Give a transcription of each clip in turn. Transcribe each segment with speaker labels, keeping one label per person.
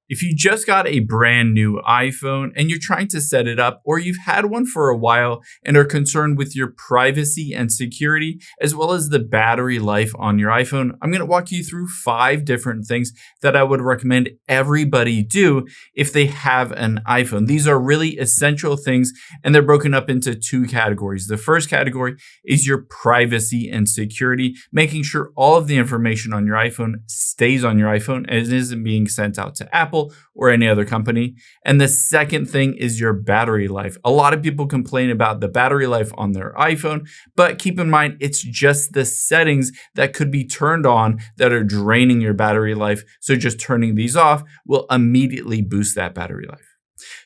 Speaker 1: If you just got a brand new iPhone and you're trying to set it up, or you've had one for a while and are concerned with your privacy and security, as well as the battery life on your iPhone, I'm going to walk you through 5 different things that I would recommend everybody do if they have an iPhone. These are really essential things, and they're broken up into 2 categories. The first category is your privacy and security, making sure all of the information on your iPhone stays on your iPhone and isn't being sent out to Apple or any other company. And the second thing is your battery life. A lot of people complain about the battery life on their iPhone, but keep in mind, it's just the settings that could be turned on that are draining your battery life. So just turning these off will immediately boost that battery life.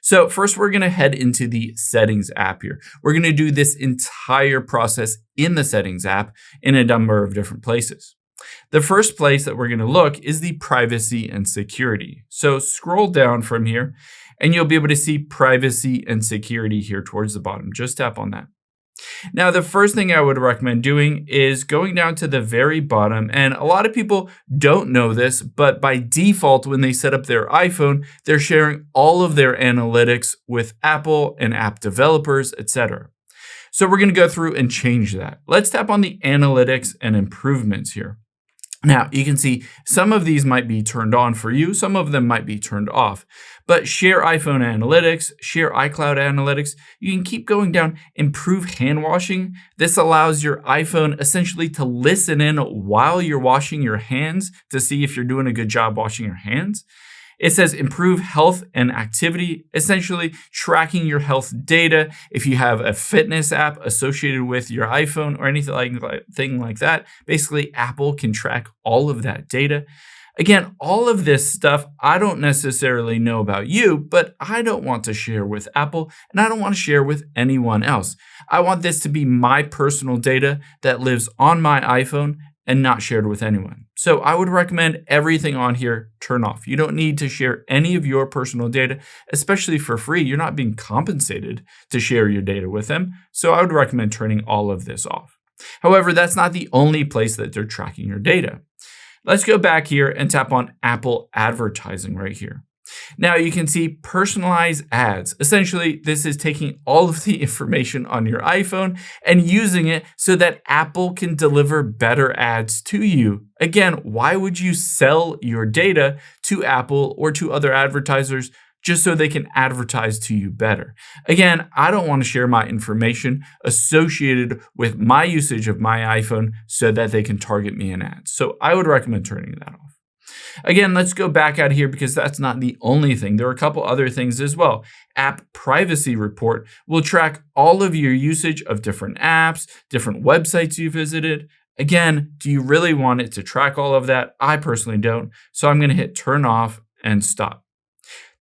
Speaker 1: So first, we're going to head into the settings app here. We're going to do this entire process in the settings app in a number of different places. The first place that we're going to look is the privacy and security. So scroll down from here and you'll be able to see privacy and security here towards the bottom. Just tap on that. Now, the first thing I would recommend doing is going down to the very bottom. And a lot of people don't know this, but by default, when they set up their iPhone, they're sharing all of their analytics with Apple and app developers, etc. So we're going to go through and change that. Let's tap on the analytics and improvements here. Now, you can see some of these might be turned on for you, some of them might be turned off. But share iPhone analytics, share iCloud analytics, you can keep going down. Improve hand washing. This allows your iPhone essentially to listen in while you're washing your hands to see if you're doing a good job washing your hands. It says improve health and activity, essentially tracking your health data. If you have a fitness app associated with your iPhone or anything like that, basically Apple can track all of that data. Again, all of this stuff, I don't necessarily know about you, but I don't want to share with Apple and I don't want to share with anyone else. I want this to be my personal data that lives on my iPhone and not shared with anyone. So I would recommend everything on here turn off. You don't need to share any of your personal data, especially for free. You're not being compensated to share your data with them. So I would recommend turning all of this off. However, that's not the only place that they're tracking your data. Let's go back here and tap on Apple advertising right here. Now you can see personalized ads. Essentially, this is taking all of the information on your iPhone and using it so that Apple can deliver better ads to you. Again, why would you sell your data to Apple or to other advertisers just so they can advertise to you better? Again, I don't want to share my information associated with my usage of my iPhone so that they can target me in ads. So I would recommend turning that off. Again, let's go back out here because that's not the only thing. There are a couple other things as well. App Privacy Report will track all of your usage of different apps, different websites you visited. Again, do you really want it to track all of that? I personally don't. So I'm going to hit turn off and stop.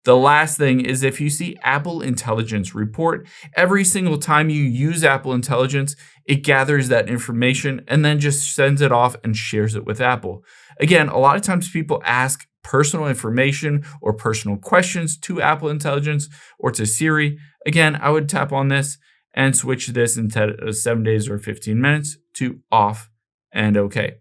Speaker 1: The last thing is if you see Apple Intelligence Report, every single time you use Apple Intelligence, it gathers that information and then just sends it off and shares it with Apple. Again, a lot of times people ask personal information or personal questions to Apple Intelligence or to Siri. Again, I would tap on this and switch this instead of 7 days or 15 minutes to off and okay.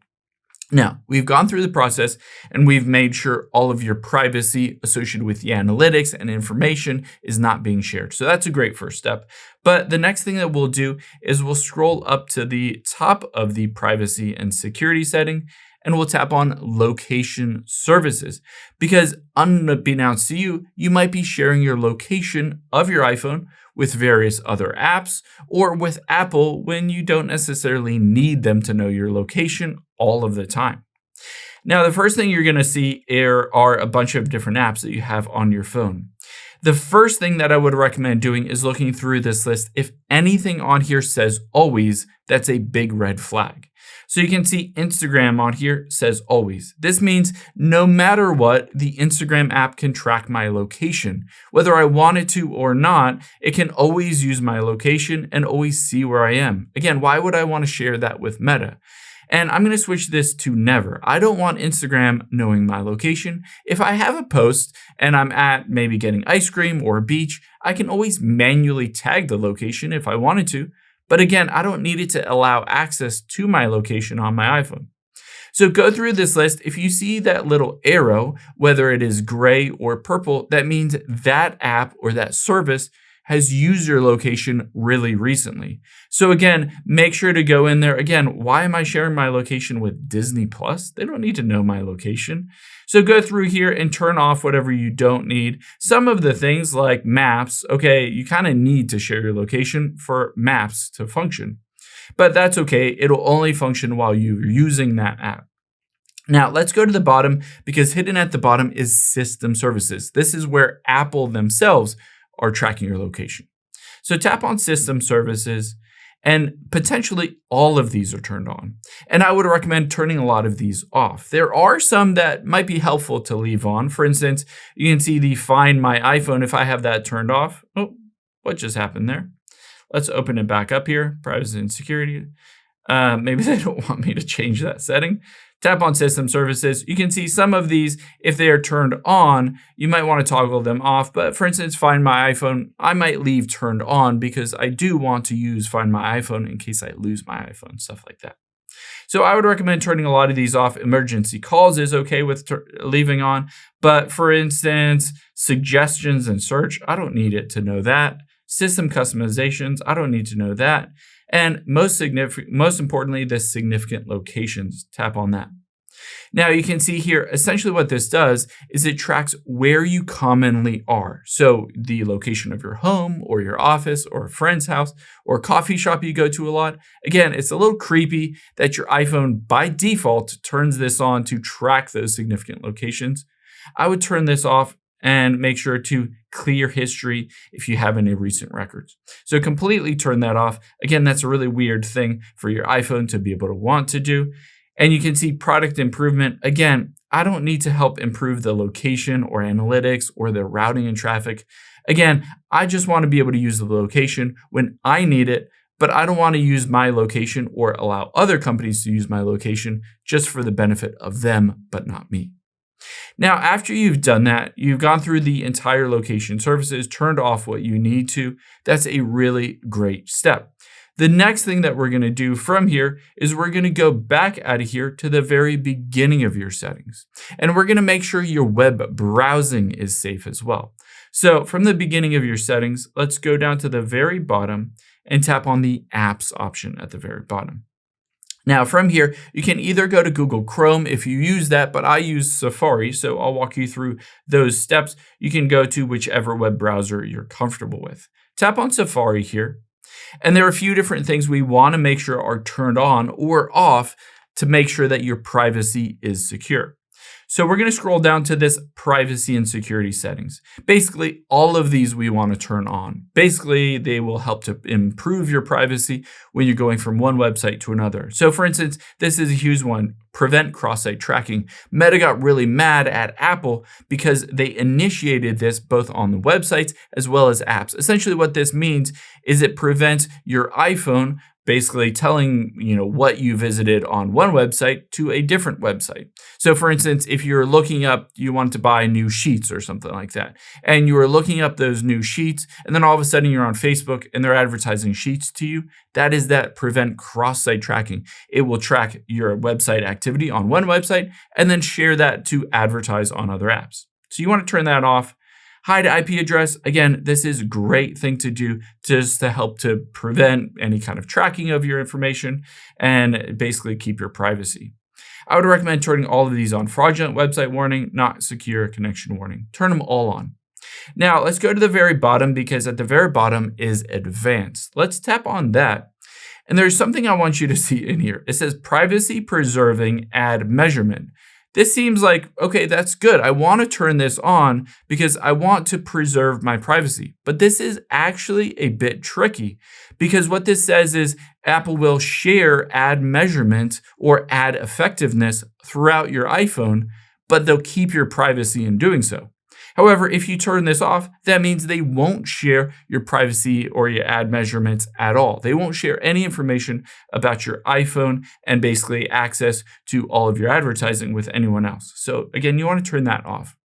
Speaker 1: Now, we've gone through the process and we've made sure all of your privacy associated with the analytics and information is not being shared. So that's a great first step. But the next thing that we'll do is we'll scroll up to the top of the privacy and security setting and we'll tap on location services because unbeknownst to you, you might be sharing your location of your iPhone with various other apps or with Apple when you don't necessarily need them to know your location all of the time. Now, the first thing you're going to see here are a bunch of different apps that you have on your phone. The first thing that I would recommend doing is looking through this list. If anything on here says always, that's a big red flag. So you can see Instagram on here says always. This means no matter what, the Instagram app can track my location. Whether I want it to or not, it can always use my location and always see where I am. Again, why would I want to share that with Meta? And I'm going to switch this to never. I don't want Instagram knowing my location. If I have a post and I'm at maybe getting ice cream or a beach, I can always manually tag the location if I wanted to. But again, I don't need it to allow access to my location on my iPhone. So go through this list. If you see that little arrow, whether it is gray or purple, that means that app or that service has used your location really recently. So again, make sure to go in there. Again, why am I sharing my location with Disney Plus? They don't need to know my location. So go through here and turn off whatever you don't need. Some of the things like maps, okay, you kind of need to share your location for maps to function. But that's okay. It'll only function while you're using that app. Now, let's go to the bottom because hidden at the bottom is system services. This is where Apple themselves are tracking your location. So tap on system services and potentially all of these are turned on. And I would recommend turning a lot of these off. There are some that might be helpful to leave on. For instance, you can see the Find My iPhone. If I have that turned off, oh, what just happened there? Let's open it back up here, privacy and security. Maybe they don't want me to change that setting. Tap on system services. You can see some of these, if they are turned on, you might want to toggle them off. But for instance, Find My iPhone, I might leave turned on because I do want to use Find My iPhone in case I lose my iPhone, stuff like that. So I would recommend turning a lot of these off. Emergency calls is okay with leaving on. But for instance, suggestions and search, I don't need it to know that. System customizations, I don't need to know that. And most importantly, the significant locations, tap on that. Now you can see here, essentially what this does is it tracks where you commonly are. So the location of your home or your office or a friend's house or coffee shop you go to a lot. Again, it's a little creepy that your iPhone by default turns this on to track those significant locations. I would turn this off and make sure to clear history if you have any recent records. So completely turn that off. Again, that's a really weird thing for your iPhone to be able to want to do. And you can see product improvement. Again, I don't need to help improve the location or analytics or the routing and traffic. Again, I just want to be able to use the location when I need it, but I don't want to use my location or allow other companies to use my location just for the benefit of them, but not me. Now, after you've done that, you've gone through the entire location services, turned off what you need to. That's a really great step. The next thing that we're going to do from here is we're going to go back out of here to the very beginning of your settings. And we're going to make sure your web browsing is safe as well. So from the beginning of your settings, let's go down to the very bottom and tap on the apps option at the very bottom. Now from here, you can either go to Google Chrome if you use that, but I use Safari, so I'll walk you through those steps. You can go to whichever web browser you're comfortable with. Tap on Safari here, and there are a few different things we want to make sure are turned on or off to make sure that your privacy is secure. So we're going to scroll down to this privacy and security settings. Basically, all of these we want to turn on. Basically, they will help to improve your privacy when you're going from one website to another. So for instance, this is a huge one, prevent cross-site tracking. Meta got really mad at Apple because they initiated this both on the websites as well as apps. Essentially what this means is it prevents your iPhone basically telling what you visited on one website to a different website. So for instance, if you're looking up, you want to buy new sheets or something like that, and you are looking up those new sheets, and then all of a sudden you're on Facebook and they're advertising sheets to you, that is that prevent cross-site tracking. It will track your website activity on one website and then share that to advertise on other apps. So you want to turn that off. Hide IP address. Again, this is a great thing to do just to help to prevent any kind of tracking of your information and basically keep your privacy. I would recommend turning all of these on. Fraudulent website warning, not secure connection warning. Turn them all on. Now let's go to the very bottom because at the very bottom is advanced. Let's tap on that. And there's something I want you to see in here. It says privacy preserving ad measurement. This seems like, okay, that's good. I want to turn this on because I want to preserve my privacy. But this is actually a bit tricky because what this says is Apple will share ad measurement or ad effectiveness throughout your iPhone, but they'll keep your privacy in doing so. However, if you turn this off, that means they won't share your privacy or your ad measurements at all. They won't share any information about your iPhone and basically access to all of your advertising with anyone else. So again, you want to turn that off.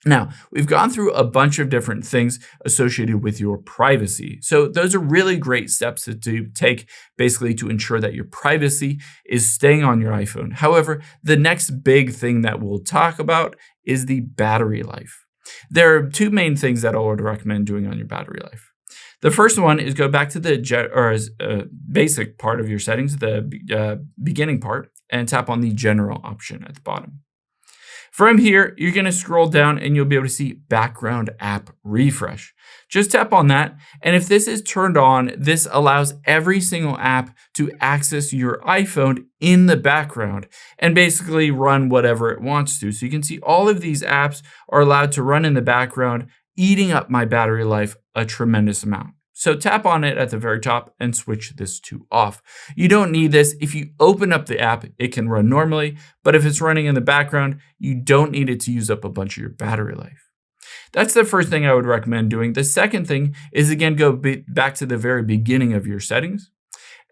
Speaker 1: Now, we've gone through a bunch of different things associated with your privacy. So, those are really great steps to take basically to ensure that your privacy is staying on your iPhone. However, the next big thing that we'll talk about is the battery life. There are two main things that I would recommend doing on your battery life. The first one is go back to the basic part of your settings, the beginning part, and tap on the general option at the bottom. From here, you're going to scroll down and you'll be able to see background app refresh. Just tap on that. And if this is turned on, this allows every single app to access your iPhone in the background and basically run whatever it wants to. So you can see all of these apps are allowed to run in the background, eating up my battery life a tremendous amount. So tap on it at the very top and switch this to off. You don't need this. If you open up the app, it can run normally, but if it's running in the background, you don't need it to use up a bunch of your battery life. That's the first thing I would recommend doing. The second thing is, again, go back to the very beginning of your settings,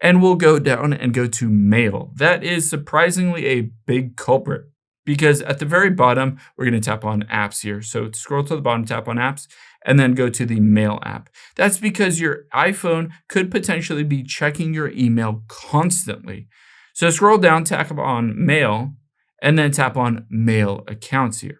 Speaker 1: and we'll go down and go to Mail. That is surprisingly a big culprit, because at the very bottom, we're going to tap on Apps here. So scroll to the bottom, tap on Apps, and then go to the Mail app. That's because your iPhone could potentially be checking your email constantly. So scroll down, tap on Mail, and then tap on Mail Accounts here.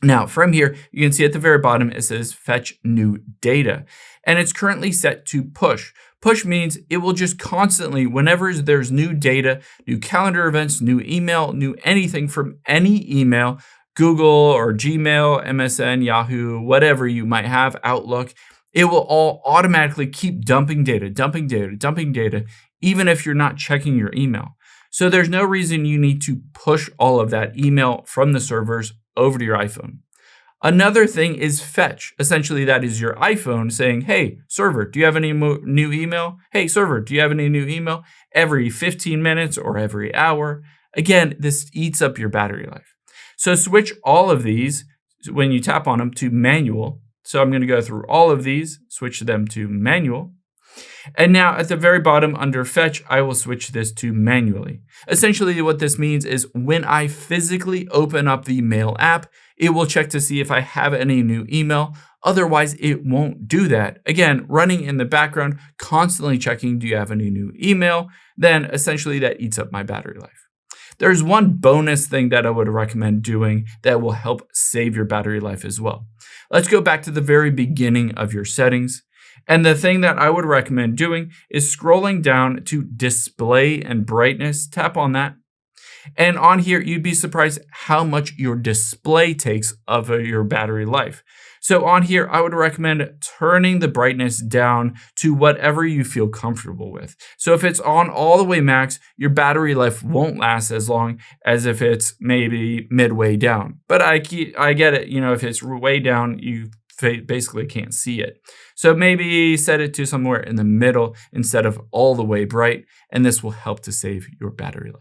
Speaker 1: Now, from here, you can see at the very bottom, it says Fetch New Data, and it's currently set to Push. Push means it will just constantly, whenever there's new data, new calendar events, new email, new anything from any email, Google or Gmail, MSN, Yahoo, whatever you might have, Outlook, it will all automatically keep dumping data, even if you're not checking your email. So there's no reason you need to push all of that email from the servers over to your iPhone. Another thing is Fetch. Essentially, that is your iPhone saying, hey, server, do you have any new email? Hey, server, do you have any new email? Every 15 minutes or every hour. Again, this eats up your battery life. So switch all of these when you tap on them to manual. So I'm going to go through all of these, switch them to manual. And now at the very bottom under Fetch, I will switch this to manually. Essentially what this means is when I physically open up the Mail app, it will check to see if I have any new email. Otherwise, it won't do that. Again, running in the background, constantly checking, do you have any new email? Then essentially that eats up my battery life. There's one bonus thing that I would recommend doing that will help save your battery life as well. Let's go back to the very beginning of your settings. And the thing that I would recommend doing is scrolling down to display and brightness. Tap on that. And on here, you'd be surprised how much your display takes of your battery life. So on here, I would recommend turning the brightness down to whatever you feel comfortable with. So if it's on all the way max, your battery life won't last as long as if it's maybe midway down. But I get it, if it's way down, you basically can't see it. So maybe set it to somewhere in the middle instead of all the way bright, and this will help to save your battery life.